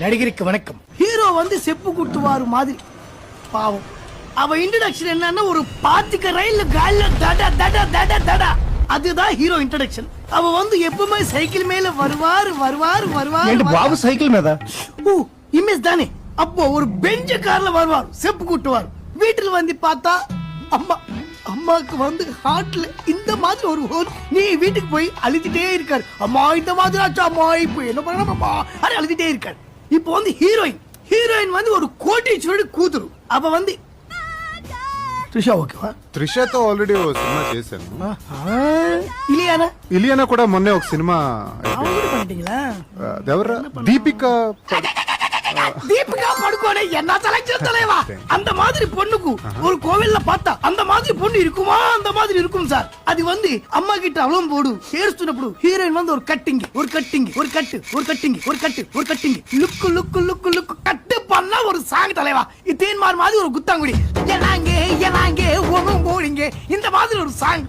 நடிகருக்கு வணக்கம். ஹீரோ வந்து செப்பு குட்டுவாரு மாதிரி பாவம். அவ இன்ட்ரோடக்ஷன் என்னன்னா ஒரு பாத்துக்க ரயில்ல கால்ல தட தட தட தட, அதுதான் ஹீரோ இன்ட்ரோடக்ஷன். அவ வந்து எப்பவுமே சைக்கிள் மேல வருவாரு வருவாரு வருவாரு. பாபு சைக்கிள் மேல இமேஜ் தானே. அப்போ ஒரு பெஞ்ச கார்ல வருவார், செப்பு கூட்டுவார். வீட்டுல வந்து பார்த்தா அம்மா, அம்மாக்கு வந்து ஹார்ட்ல இந்த மாதிரி ஒரு ஹோல். நீ வீட்டுக்கு போய் அழுதுட்டே இருக்காரு, அம்மா இந்த மாதிரி ஆச்சா, அம்மா இப்போ என்ன பண்ண அरे அழுதுட்டே இருக்காரு. இப்போ வந்து ஹீரோயின் வந்து ஒரு கோட்டீஸ்வரடி கூతురు. அவ வந்து త్రిషా ఓకేవా? త్రిషతో ఆల్రెడీ ఓ సినిమా చేశాను. ఇలియానా కూడా మొన్నే ఒక సినిమా பண்ணிட்டீங்களா? ఎవరు தீபிகா படுகோனே என்ன செலக்ஷன் தலைவா. அந்த மாதிரி பொண்ணுக்கு ஒரு கோவில்ல பார்த்தா அந்த மாதிரி பொண்ணு இருக்குமா? அந்த மாதிரி இருக்கும் சார். அது வந்து அம்மா கிட்ட அவளும் போடு ஏறுస్తున్నప్పుడు ஹீரோயின் வந்து ஒரு கட்டிங் ஒரு கட்டிங் ஒரு கட்டு ஒரு கட்டிங் ஒரு கட்டு ஒரு கட்டிங் லுக்கு லுக்கு லுக்கு லுக்கு கட்டு பண்ணா ஒரு சாங் தலைவா. தேன்மார் மாதிரி ஒரு குத்தாங்குடி, எனாங்கே எனாங்கே ஒண்ணும் போடிங்க, இந்த மாதிரி ஒரு சாங்.